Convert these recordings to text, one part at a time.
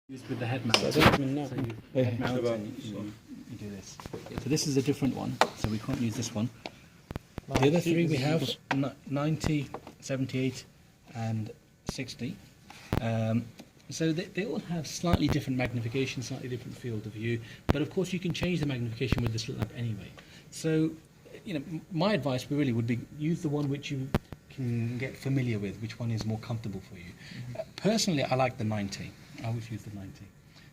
Used with the head mount. So you head mount and you do this. So this is a different one, so we can't use this one. The other three we have 90, 78 and 60. So they all have slightly different magnification, slightly different field of view, but of course you can change the magnification with the slit lamp anyway. So, my advice really would be use the one which you can get familiar with, which one is more comfortable for you. Personally, I like the 90. I always use the 90.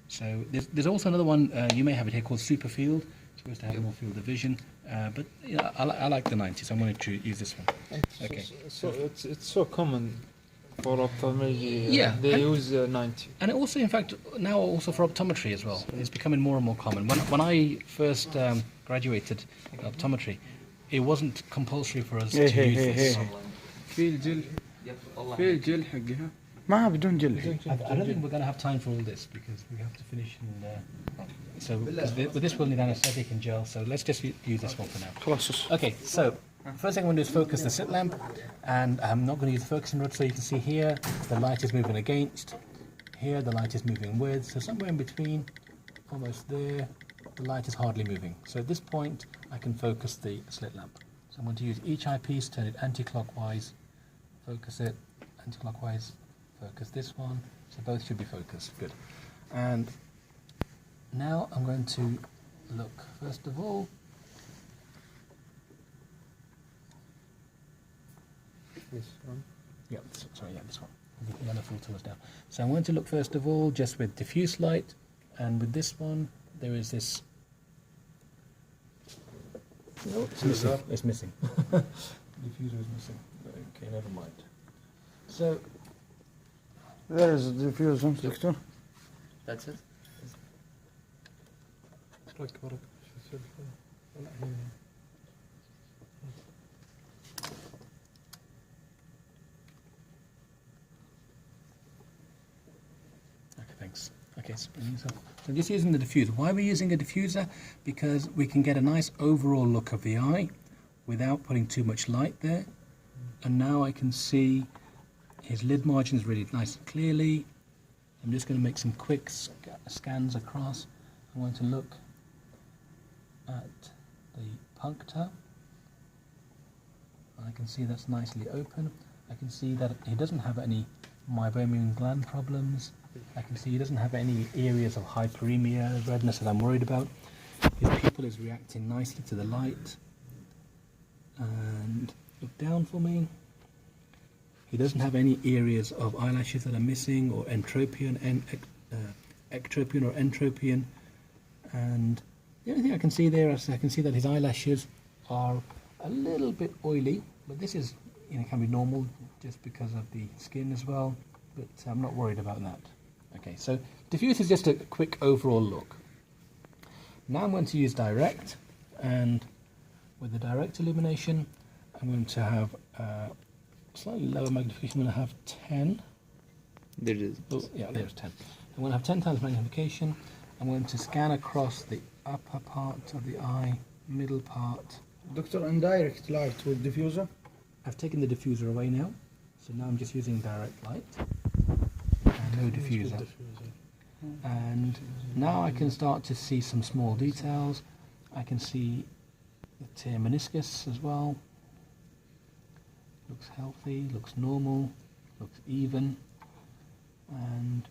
So there's also another one, you may have it here, called Super Field. It's supposed to have more field of vision, but I like the 90, so I'm going to use this one. Okay. So it's so common for ophthalmology. Yeah, they use 90. And it also, in fact, now also for optometry as well. It's becoming more and more common. When I first graduated optometry, it wasn't compulsory for us to use this. في الجل في الجل حقها ما بدون جل. I don't think we're going to have time for all this because we have to finish. So with this we'll need anesthetic and gel. So let's just use this one for now. Okay. So first thing I'm going to do is focus the slit lamp, and I'm not going to use the focusing rod. So you can see here the light is moving against. Here the light is moving with. So somewhere in between, almost there, the light is hardly moving. So at this point I can focus the slit lamp. So I'm going to use each eyepiece, turn it anti-clockwise, focus it anti-clockwise. Focus this one, so both should be focused. Good. And now I'm going to look first of all. This one. Yeah, sorry, yeah, this one. The other filter was down. So I'm going to look first of all just with diffuse light, and with this one there is this. No, it's missing. It's missing. Diffuser is missing. Okay, never mind. So. There is a diffusion, Doctor. That's it. Okay, thanks. Okay, so I'm just using the diffuser. Why are we using a diffuser? Because we can get a nice overall look of the eye without putting too much light there. And now I can see his lid margin is really nice and clearly. I'm just going to make some quick scans across. I'm going to look at the puncta. I can see that's nicely open. I can see that he doesn't have any meibomian gland problems. I can see he doesn't have any areas of hyperemia, redness that I'm worried about. His pupil is reacting nicely to the light. And look down for me. He doesn't have any areas of eyelashes that are missing, or entropion, ectropion or entropion. And the only thing I can see there is I can see that his eyelashes are a little bit oily, but this is, can be normal just because of the skin as well. But I'm not worried about that. Okay, so diffuse is just a quick overall look. Now I'm going to use direct, and with the direct illumination, I'm going to have slightly lower magnification. I'm going to have 10. There it is. Oh, yeah, there's 10. I'm going to have 10 times magnification. I'm going to scan across the upper part of the eye, middle part. Doctor, indirect light with diffuser? I've taken the diffuser away now, so now I'm just using direct light and no diffuser. And now I can start to see some small details. I can see the tear meniscus as well. Looks healthy, looks normal, looks even. And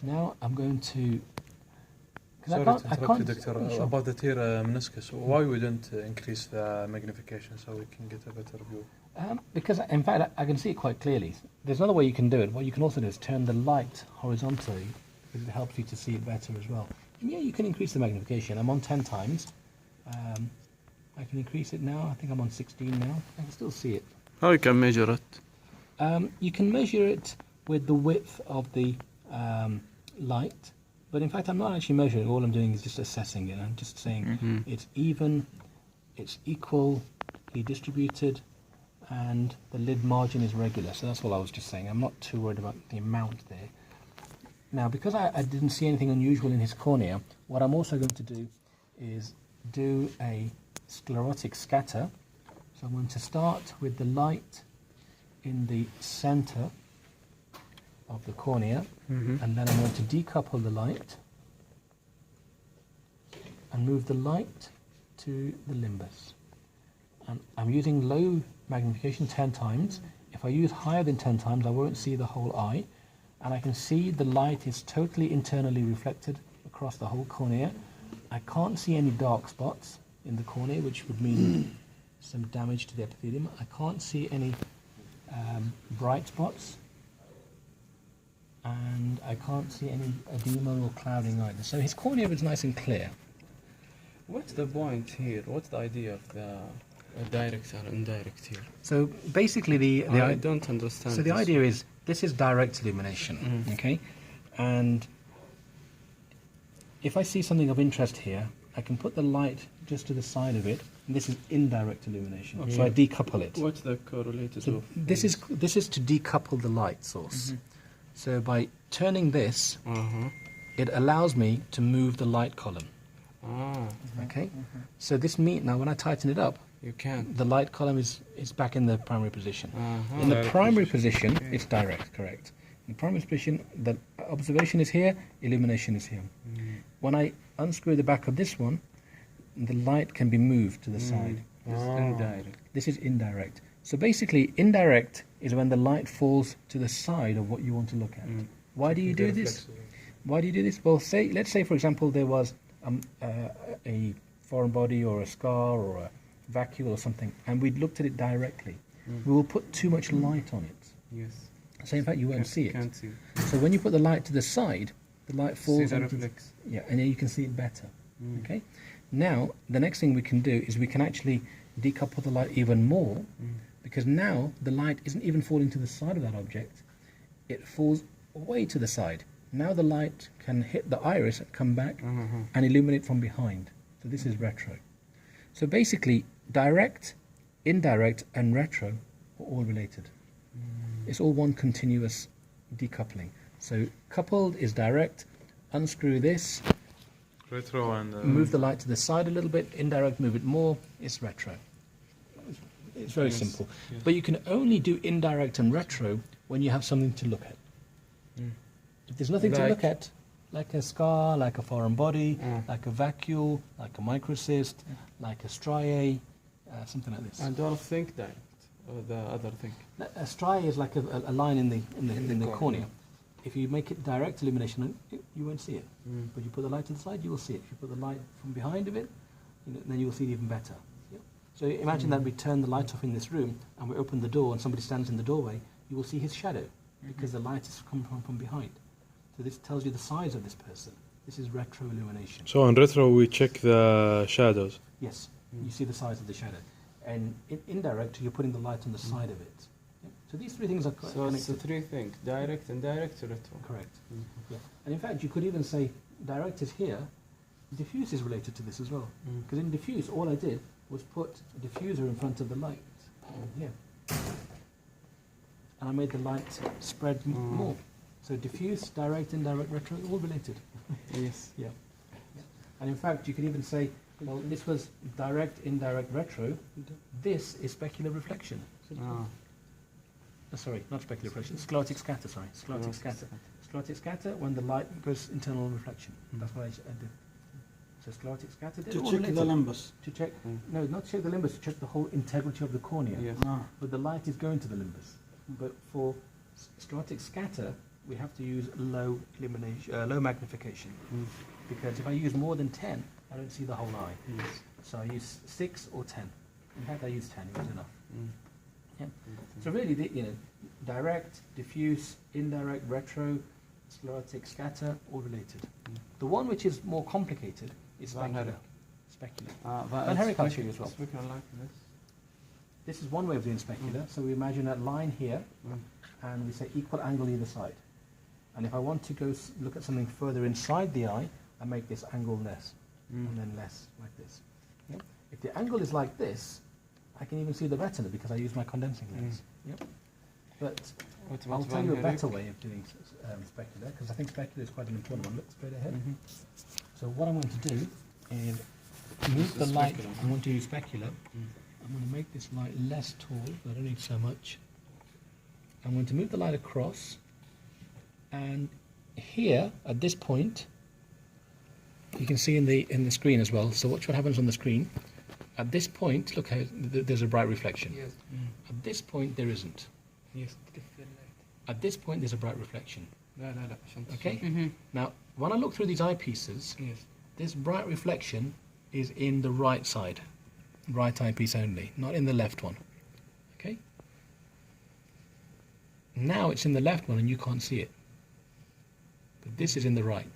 now I'm going to. Sorry to interrupt you, Doctor. Sure. About the tear meniscus, why we don't increase the magnification so we can get a better view? Because in fact I can see it quite clearly. There's another way you can do it. What you can also do is turn the light horizontally, because it helps you to see it better as well. And yeah, you can increase the magnification. I'm on 10 times. I can increase it now. I think I'm on 16 now. I can still see it. How you can measure it? You can measure it with the width of the light, but in fact I'm not actually measuring. All I'm doing is just assessing it. I'm just saying it's even, it's equally distributed, and the lid margin is regular. So that's all I was just saying. I'm not too worried about the amount there. Now, because I didn't see anything unusual in his cornea, what I'm also going to do is do a sclerotic scatter. So I'm going to start with the light in the center of the cornea, and then I'm going to decouple the light and move the light to the limbus. And I'm using low magnification 10 times. If I use higher than 10 times, I won't see the whole eye. And I can see the light is totally internally reflected across the whole cornea. I can't see any dark spots in the cornea, which would mean some damage to the epithelium. I can't see any bright spots. And I can't see any edema or clouding either. So his cornea is nice and clear. What's the point here? What's the idea of the direct and indirect here? So basically I don't understand. So the idea is, this is direct illumination, okay? And if I see something of interest here, I can put the light just to the side of it, and this is indirect illumination. Okay. So I decouple it. What's the correlated so of this is to decouple the light source. So by turning this, it allows me to move the light column. Okay? So this means, now when I tighten it up, you can't. The light column is back in the primary position. In the primary position, it's direct, correct. In the primary position, the observation is here, illumination is here. When I unscrew the back of this one, the light can be moved to the side. This is indirect. This is indirect. So basically, indirect is when the light falls to the side of what you want to look at. Why do you do this? Why do you do this? Well, let's say, for example, there was a foreign body or a scar or a vacuole or something, and we'd looked at it directly. We will put too much light on it. Yes. So in fact, you won't see it. Can't see. So when you put the light to the side, the light falls See the onto reflex. yeah, and then you can see it better. Okay. Now the next thing we can do is we can actually decouple the light even more, because now the light isn't even falling to the side of that object; it falls way to the side. Now the light can hit the iris and come back and illuminate from behind. So this is retro. So basically, direct, indirect, and retro are all related. It's all one continuous decoupling. So coupled is direct, unscrew this, Retro and move the light to the side a little bit, indirect, move it more, it's retro. It's very simple. Yes. But you can only do indirect and retro when you have something to look at. If there's nothing to look at, like a scar, like a foreign body, like a vacuole, like a microcyst, like a striae, something like this. I don't think direct, or the other thing. A striae is like a line in the cornea. If you make it direct illumination, you won't see it. But you put the light to the side, you will see it. If you put the light from behind of it, then you will see it even better. Yep. So imagine that we turn the light off in this room, and we open the door, and somebody stands in the doorway, you will see his shadow, because the light is coming from behind. So this tells you the size of this person. This is retro illumination. So on retro we check the shadows. Yes, you see the size of the shadow. And in indirect, you're putting the light on the side of it. Yep. So these three things are So it's the three things: direct, indirect, retro. Correct. Yeah. And in fact, you could even say direct is here. Diffuse is related to this as well. Because in diffuse, all I did was put a diffuser in front of the light here. And I made the light spread more. So diffuse, direct, indirect, retro, all related. Yes. Yeah. And in fact, you could even say, well, this was direct, indirect, retro. This is specular reflection. Sorry, not specular reflection. Sclerotic scatter. Sorry, sclerotic scatter. Sclerotic scatter when the light goes internal reflection. That's what I did. So sclerotic scatter. To check the limbus. To check. No, not to check the limbus. To check the whole integrity of the cornea. Yes. But the light is going to the limbus. But for sclerotic scatter, we have to use low illumination, low magnification, because if I use more than 10, I don't see the whole eye. Yes. So I use 6 or 10. In fact, I use 10. It was enough. Yeah. So really, direct, diffuse, indirect, retro, sclerotic, scatter, all related. The one which is more complicated is specular. Specular. Van Herrick I'll show you as well. Specular like this. This is one way of doing specular. So we imagine a line here, and we say equal angle either side. And if I want to go look at something further inside the eye, I make this angle less, and then less, like this. Yep. If the angle is like this, I can even see the retina because I use my condensing lens. Yep. But I'll tell you a better way of doing specular, because I think specular is quite an important one. Look straight ahead. So what I'm going to do is move the light. I'm going to use specular. I'm going to make this light less tall, so I don't need so much. I'm going to move the light across, And here, at this point, you can see in the screen as well. So watch what happens on the screen. At this point, look how there's a bright reflection. Yes. At this point, there isn't. Yes. At this point, there's a bright reflection. لا لا لا عشان Okay? Now, when I look through these eyepieces, Yes. this bright reflection is in the right side. Right eyepiece only, not in the left one. Okay? Now it's in the left one and you can't see it. But this is in the right.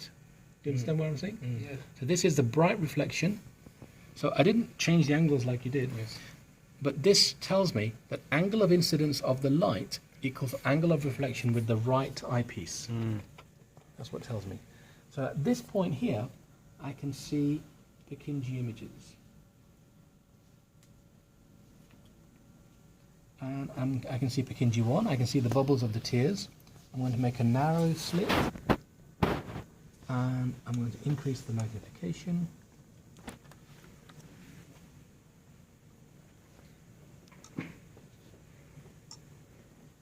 Do you understand what I'm saying? Yes. So this is the bright reflection. So I didn't change the angles like you did. Yes. But this tells me that angle of incidence of the light equals angle of reflection with the right eyepiece. That's what it tells me. So at this point here, I can see Purkinje images. And I can see Purkinje 1, I can see the bubbles of the tears. I'm going to make a narrow slit. And I'm going to increase the magnification.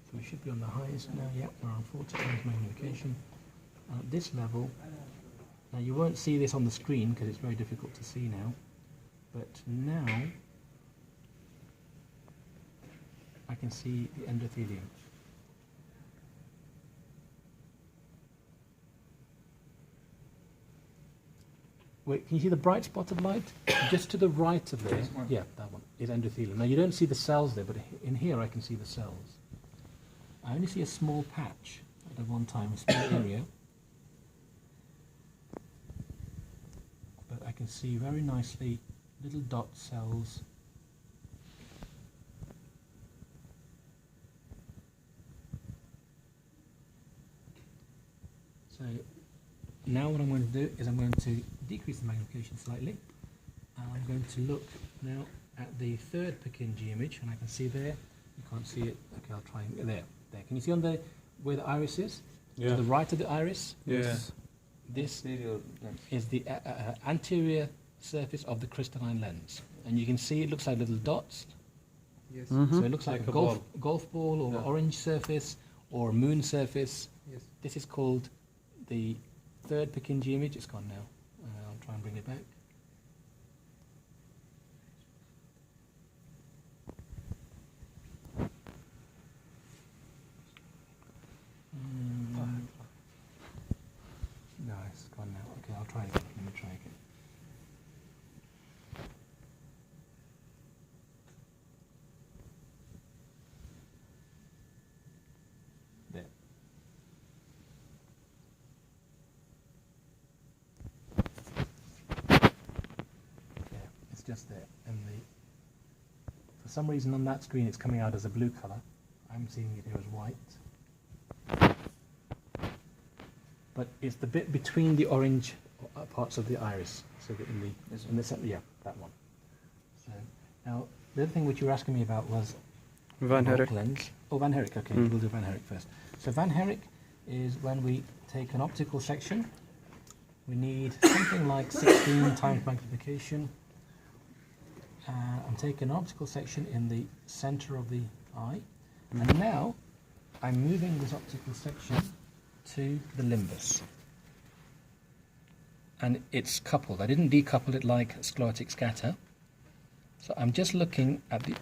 So we should be on the highest now. Yep, we're on 40 times magnification. And at this level, now you won't see this on the screen because it's very difficult to see now. But now I can see the endothelium. Wait, can you see the bright spot of light? Just to the right of there, yeah, that one, is endothelium. Now you don't see the cells there, but in here I can see the cells. I only see a small patch at one time, a small area. But I can see very nicely little dot cells. So now what I'm going to do is I'm going to decrease the magnification slightly. And I'm going to look now at the third Purkinje image, and I can see there. You can't see it. Okay, I'll try and there. There. Can you see on the where the iris is? Yeah. To the right of the iris. Yeah. This is the anterior surface of the crystalline lens, and you can see it looks like little dots. Yes. So it looks like Like a a golf ball or Yeah. orange surface or a moon surface. Yes. This is called the third Purkinje image. It's gone now. I'll try and bring it back. No, it's gone now. Okay, I'll try again. Let me try again. There. Yeah, it's just there. And for some reason on that screen it's coming out as a blue colour. I'm seeing it here as white. But it's the bit between the orange parts of the iris. So that in the center, yeah, that one. So now the other thing which you were asking me about was Van Herrick. lens. Oh, Van Herrick. Okay, we'll do Van Herrick first. So Van Herrick is when we take an optical section. We need something like 16 times magnification. I'm taking an optical section in the center of the eye, and now I'm moving this optical section to the limbus. And it's coupled. I didn't decouple it like sclerotic scatter. So I'm just looking at the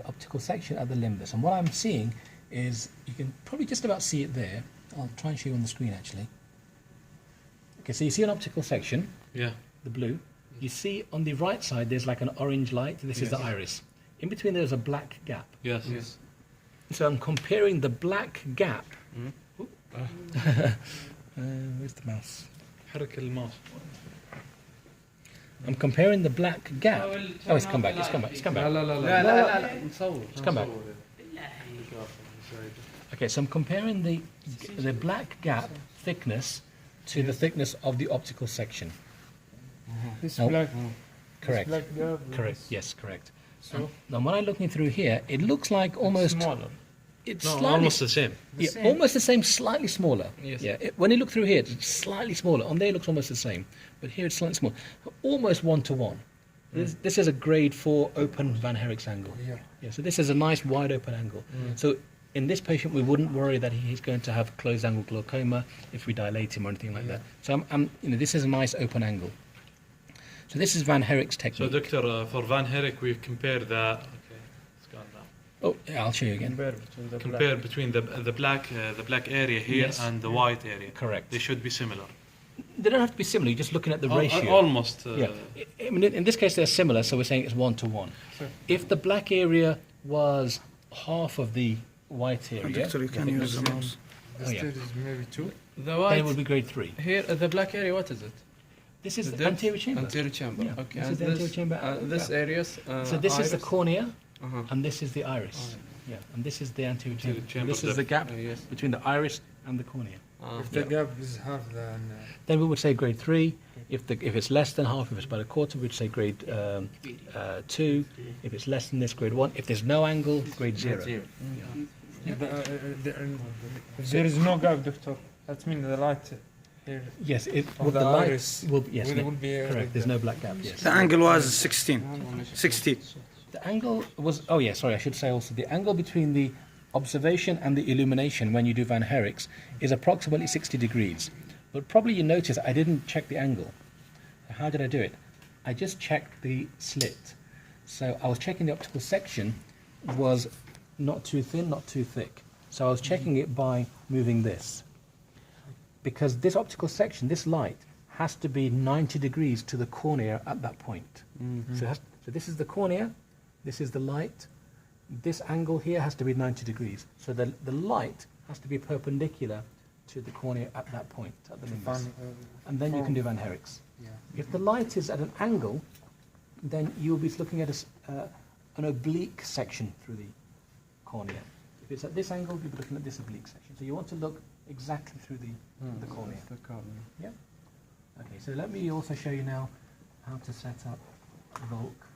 optical section at the limbus. And what I'm seeing is, you can probably just about see it there. I'll try and show you on the screen actually. Okay, so you see an optical section, Yeah. the blue. You see on the right side there's like an orange light. This is the iris. In between there's a black gap. Yes. Yes. So I'm comparing the black gap. Where's the mouse? حرك الماوس. I'm comparing the black gap. Oh, it's come back. It's come back. It's come back. لا لا لا نصور. It's come back. Okay, so I'm comparing the black gap thickness to the thickness of the optical section. This No. black, Correct. this black gap. Correct. Yes, correct. So Now, when I'm looking through here, it looks like almost smaller. It's No, slightly, almost the same. yeah, same. almost the same, slightly smaller. Yes. Yeah. When you look through here, it's slightly smaller. On there, it looks almost the same, but here it's slightly smaller. Almost 1 to 1. This is a grade 4 open Van Herrick's angle. Yeah. So this is a nice wide open angle. So in this patient, we wouldn't worry that he's going to have closed angle glaucoma if we dilate him or anything like that. So this is a nice open angle. So this is Van Herrick's technique. So doctor, for Van Herrick, we compare the. Okay, it's gone now. Oh, yeah, I'll show you again. Compare between the black area here and the white area. Correct. They should be similar. They don't have to be similar. You're just looking at the ratio. Almost. Yeah. I mean, in this case, they're similar, so we're saying it's 1 to 1. Sure. If the black area was half of the white area, Doctor, you can use the mouse. The stage is maybe 2. The then white it would be grade 3. here, the black area. What is it? This is The the depth? anterior chamber. Anterior chamber. Yeah. Okay. This and is the anterior chamber. This Yeah. areas. So this is the iris? cornea, Uh-huh. and this is the iris. Yeah, and this is the anterior chamber. chamber This is the gap Yes. between the iris and the cornea. If the gap is half, then Then we would say grade 3. If it's less than half, if it's about a quarter, we'd say grade 2. If it's less than this, grade 1. If there's no angle, grade 0. if there is no gap, doctor, that means the light here Yes, of the light iris will yes, will be correct. There's no black gap. Yes. The angle was 60. The angle was, oh yeah, sorry, I should say also, the angle between the observation and the illumination when you do Van Herrick's is approximately 60 degrees. But probably you notice I didn't check the angle. How did I do it? I just checked the slit. So I was checking the optical section was not too thin, not too thick. So I was checking it by moving this. Because this optical section, this light, has to be 90 degrees to the cornea at that point. So this is the cornea, this is the light. This angle here has to be 90 degrees. So the light has to be perpendicular to the cornea at that point, at the limbus. And then you can do Van Herrick's. If the light is at an angle, then you'll be looking at an oblique section through the cornea. If it's at this angle, you'll be looking at this oblique section. So you want to look exactly through the cornea. Yeah. Okay, so let me also show you now how to set up bulk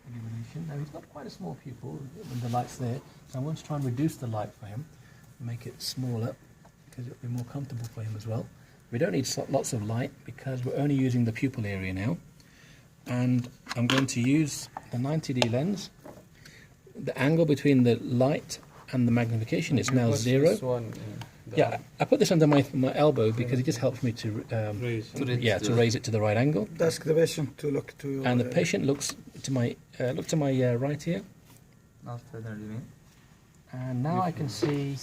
illumination. Now he's got quite a small pupil when the light's there, so I'm going to try and reduce the light for him, make it smaller, because it'll be more comfortable for him as well. We don't need lots of light because we're only using the pupil area now. And I'm going to use the 90D lens. The angle between the light and the magnification is now 0. This one, Yeah, I put this under my elbow because it just helps me to raise it to the right angle. Ask the patient to look to your... And the patient looks to my right here. And now I can see.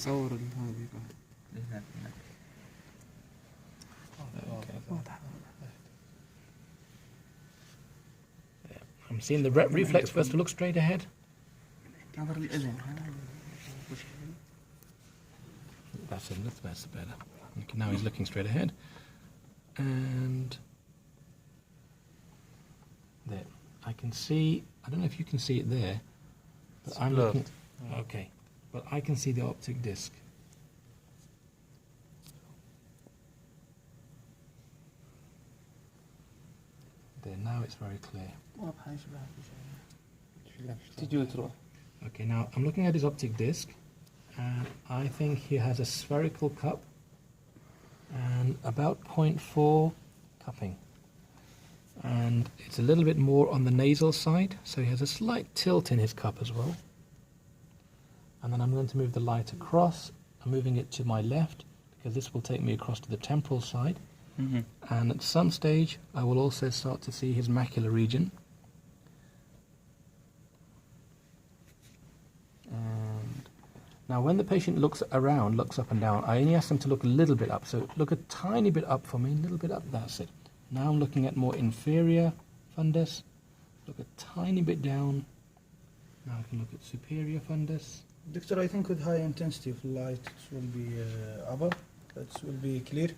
I'm seeing the reflex first to look straight ahead. That's better. Okay, now he's looking straight ahead. And there. I can see, I don't know if you can see it there, but I'm looking. Okay, but I can see the optic disc. There, now it's very clear. Okay, now I'm looking at his optic disc, and I think he has a spherical cup and about 0.4 cupping. And it's a little bit more on the nasal side, so he has a slight tilt in his cup as well. And then I'm going to move the light across. I'm moving it to my left, because this will take me across to the temporal side. And at some stage, I will also start to see his macular region. And now when the patient looks around, looks up and down, I only ask them to look a little bit up. So look a tiny bit up for me, a little bit up, that's it. Now I'm looking at more inferior fundus. Look a tiny bit down. Now I can look at superior fundus. Doctor, I think with high intensity of light it will be upper. That will be clear.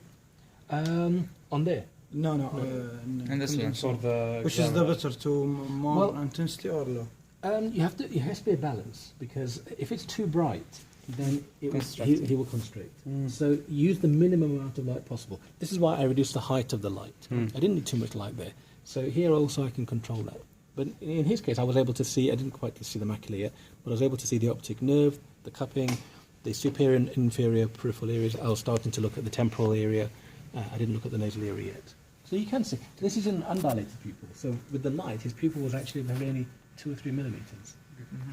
On there? No. And this one for the which is the better, to more Well, intensity or low? It has to be a balance, because if it's too bright, then he will constrict. So use the minimum amount of light possible. This is why I reduced the height of the light. I didn't need too much light there. So here also I can control that. But in his case, I was able to see, I didn't quite see the macula yet, but I was able to see the optic nerve, the cupping, the superior and inferior peripheral areas. I was starting to look at the temporal area. I didn't look at the nasal area yet. So you can see, this is an undilated pupil. So with the light, his pupil was actually only 2 or 3 millimeters.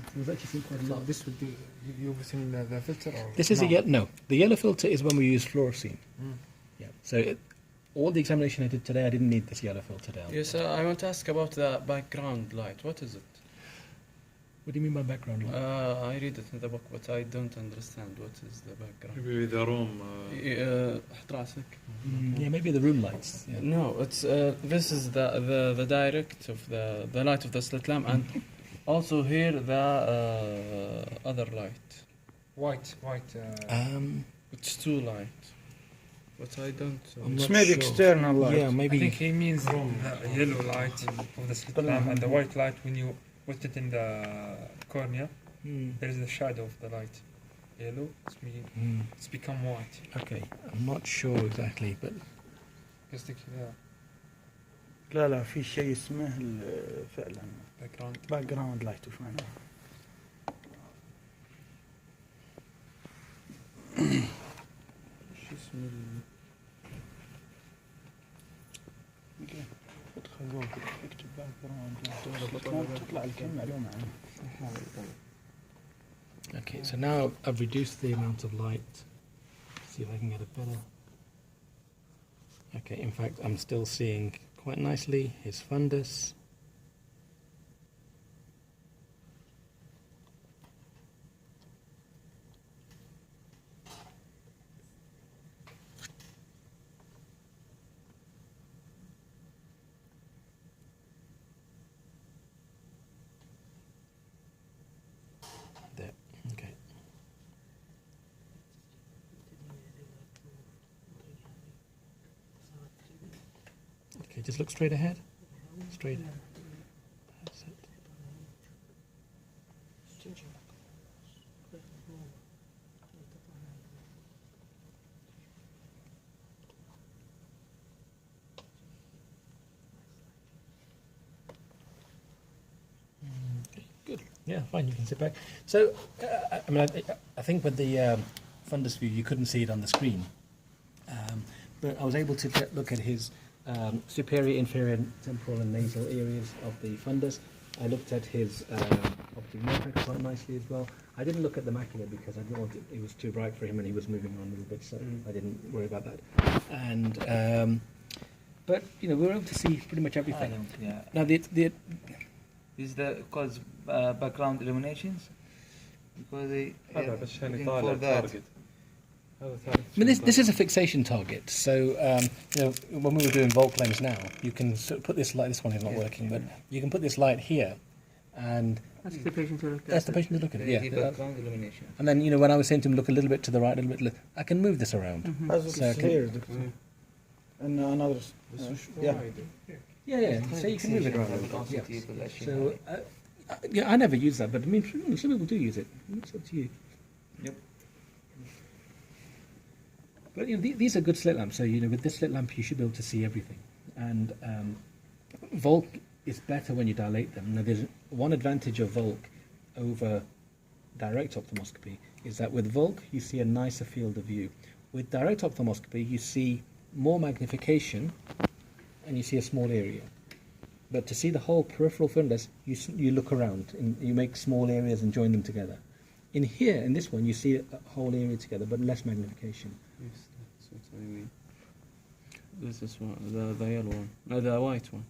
So it was actually seen quite a lot. This would be you using the filter or This is no. The yellow filter is when we use fluorescein. Yeah. So all the examination I did today, I didn't need this yellow filter down. Yes, I want to ask about the background light. What is it? What do you mean by background light? I read it in the book, but I don't understand what is the background. Maybe the room. حط راسك. Yeah, maybe the room lights. Yeah. No, it's this is the direct of the light of the slit lamp, and also here the other light. white. It's two light, but I don't. I'm It's not maybe sure. external light. Yeah, I maybe. think he means the yellow light of the slit lamp and the white light when you put it in the cornea. There is the shadow of the light. Yellow, it's become white. Okay, I'm not sure exactly, but قصدك لا في شيء اسمه فعلا background. باك جراوند لايت وش معناه؟ ادخل جوجل اكتب باك جراوند لايت تطلع لك معلومة عنه. okay. So now I've reduced the amount of light. See if I can get a better. Okay, in fact, I'm still seeing quite nicely his fundus. There, okay. Okay, just look straight ahead. Straight ahead. That's it. Okay, good. Yeah, fine, you can sit back. So, I mean, I think with the fundus view, you couldn't see it on the screen. But I was able to look at his superior, inferior, temporal and nasal areas of the fundus. I looked at his optic nerve quite nicely as well. I didn't look at the macula because I didn't want it was too bright for him and he was moving on a little bit, so I didn't worry about that. And but you know, we were able to see pretty much everything. Yeah. Now the Is the cause background illuminations? Because they هذا بس يعني looking طالع for that. target. هذا target. I mean, this is a fixation target. So, you know, when we were doing Volk lens now, you can sort of put this light. This one is not working, but you can put this light here, and That's the patient to look at. that's the patient to look at. The Yeah, background illumination. and then you know, when I was saying to him, look a little bit to the right, a little bit, I can move this around. As So I it's can- here, Doctor. And another. Yeah. Yeah. So you can move it around. a little bit, Constitute relation. So, yeah, I never use that, but I mean, some people do use it. It's up to you. Yep. But you know, these are good slit lamps. So you know, with this slit lamp, you should be able to see everything. And Volk is better when you dilate them. Now, there's one advantage of Volk over direct ophthalmoscopy is that with Volk you see a nicer field of view. With direct ophthalmoscopy, you see more magnification, and you see a small area. But to see the whole peripheral fundus, you look around and you make small areas and join them together. In here, in this one, you see a whole area together, but less magnification. Yes, that's what I mean. This is one, the yellow one. No, the white one.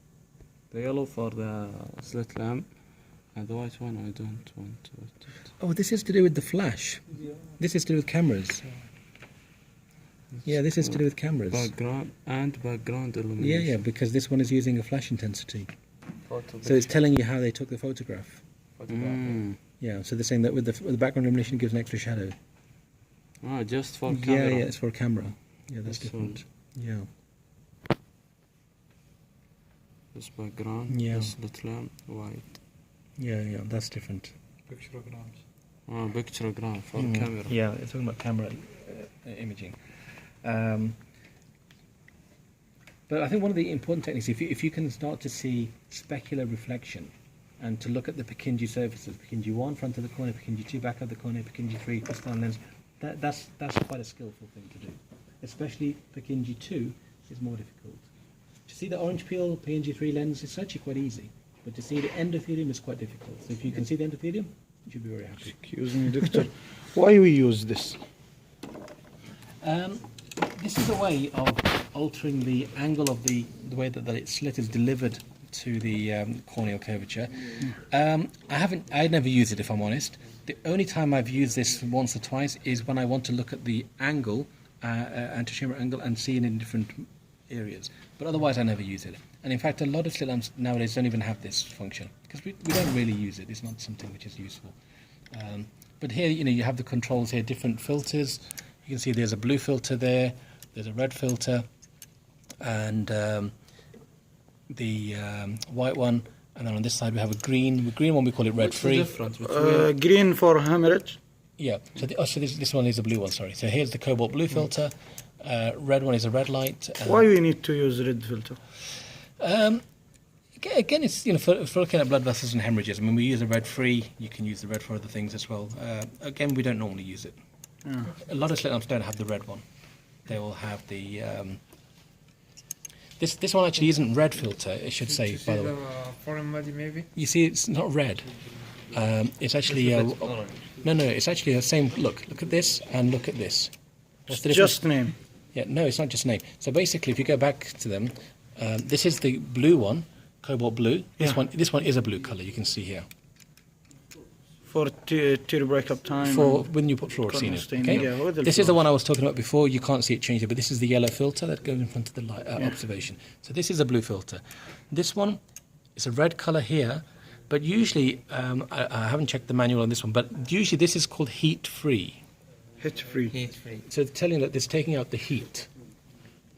The yellow for the slit lamp, and the white one I don't want to. Oh, this is to do with the flash. This is to do with cameras. Yeah, this is to do with cameras. Background Yeah, illumination. yeah, because this one is using a flash intensity. Photo So it's telling you how they took the photograph. Mm. Yeah, so they're saying that with the background illumination gives an extra shadow. Ah, just for Yeah, camera. yeah, it's for a camera. Yeah, that's This different. Yeah. This background. Yeah. This slit lamp, white. Yeah, yeah, that's different. Picturograms. Ah, picturegram for Mm. camera. Yeah, it's talking about camera imaging. But I think one of the important techniques, if you can start to see specular reflection and to look at the Purkinje surfaces, Purkinje 1 front of the cornea, Purkinje 2 back of the cornea, Purkinje 3 crystalline lens, that's quite a skillful thing to do. Especially Purkinje 2 is more difficult. To see the orange peel PNG3 lens, it's actually quite easy. But to see the endothelium is quite difficult. So if you can see the endothelium, you should be very happy. Excuse me, doctor. Why we use this? This is a way of altering the angle of the way that the slit is delivered to the corneal curvature. I never use it, if I'm honest. The only time I've used this once or twice is when I want to look at the angle, antitumoral angle, and see it in different areas. But otherwise, I never use it. And in fact, a lot of slit lamps nowadays don't even have this function because we don't really use it. It's not something which is useful. But here, you have the controls here, different filters. You can see there's a blue filter there, there's a red filter, and the white one. And then on this side we have a green. The green one we call it red free. What's the difference between Green for hemorrhage. Yeah. So, this one is a blue one. Sorry. So here's the cobalt blue filter. Red one is a red light. Why we need to use red filter? Again, it's for looking at blood vessels and hemorrhages. I mean, we use a red free. You can use the red for other things as well. Again, we don't normally use it. A lot of slit lamps don't have the red one. They will have the. This one actually isn't red filter. It should say, by the way. Foreign body maybe. You see, it's not red. It's actually no. It's actually the same. Look at this and look at this. What's the difference? Just name. Yeah, no, it's not just name. So basically, if you go back to them, this is the blue one, cobalt blue. This one is a blue color. You can see here. For tear breakup time. For when you put fluorescein in. Okay? This is the one I was talking about before. You can't see it change it, but this is the yellow filter that goes in front of the light, observation. So this is a blue filter. This one is a red color here, but usually, I haven't checked the manual on this one, but usually this is called heat-free. Heat-free. Heat-free. So it's telling that it's taking out the heat.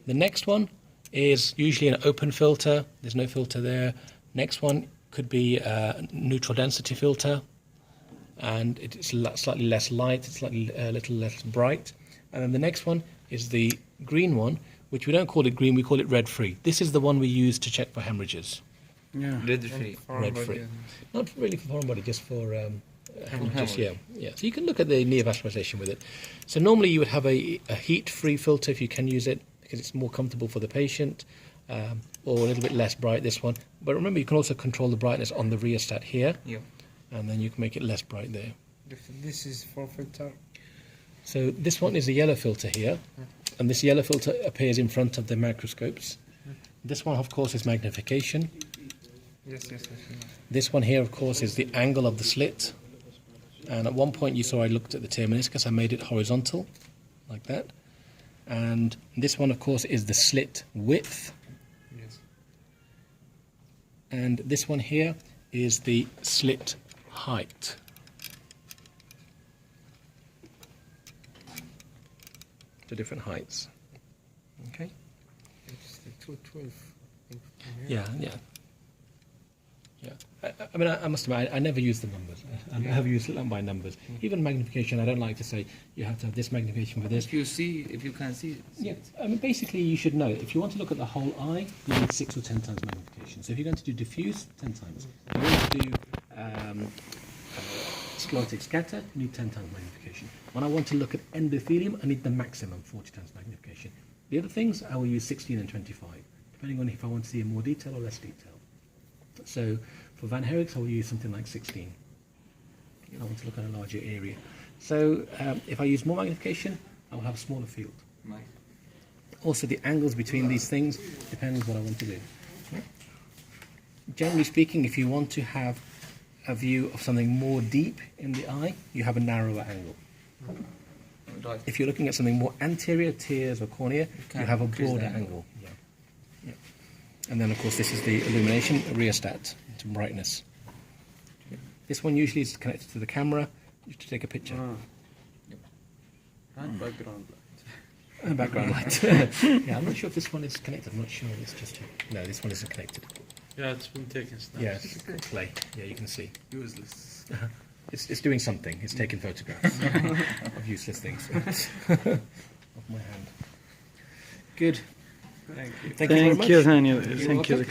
The next one is usually an open filter. There's no filter there. Next one could be a neutral density filter. And it's slightly less light, it's slightly a little less bright. And then the next one is the green one, which we don't call it green, we call it red-free. This is the one we use to check for hemorrhages. Yeah. Red-free. Red-free. Not really for foreign body, just for hemorrhages. Yeah. So you can look at the neovascularization with it. So normally you would have a heat-free filter if you can use it, because it's more comfortable for the patient, or a little bit less bright, this one. But remember, you can also control the brightness on the rheostat here. Yeah. And then you can make it less bright there. This is for filter. So this one is a yellow filter here, and this yellow filter appears in front of the microscopes. This one, of course, is magnification. Yes. This one here, of course, is the angle of the slit. And at one point you saw I looked at the tear meniscus, I made it horizontal, like that. And this one, of course, is the slit width. Yes. And this one here is the slit height. The different heights. Okay. It's the 212. Yeah. I mean, I must admit, I never use the numbers. I have used it by numbers. Even magnification, I don't like to say you have to have this magnification for this. If you can see. Yeah, I mean, basically, you should know. If you want to look at the whole eye, you need 6 or 10 times magnification. So if you're going to do diffuse, 10 times. If you want to do sclerotic scatter, you need 10 times magnification. When I want to look at endothelium, I need the maximum 40 times magnification. The other things, I will use 16 and 25, depending on if I want to see in more detail or less detail. So for Van Herrick's, I will use something like 16. I want to look at a larger area. So if I use more magnification, I will have a smaller field. Nice. Also, the angles between these things depends what I want to do. Generally speaking, if you want to have a view of something more deep in the eye, you have a narrower angle. Right. If you're looking at something more anterior, tears or cornea, you have a increase the broader angle. Yeah. And then, of course, this is the illumination rheostat to brightness. This one usually is connected to the camera to take a picture. And background light. And background light. Yeah, I'm not sure if this one is connected. I'm not sure. It's just no. This one isn't connected. Yeah, it's been taken snaps. Yeah, it's play. Yeah, you can see. Useless. It's doing something. It's taking photographs of useless things of my hand. Good. Thank you. Thank you very much. Thank you, Daniel. You're Thank you. welcome.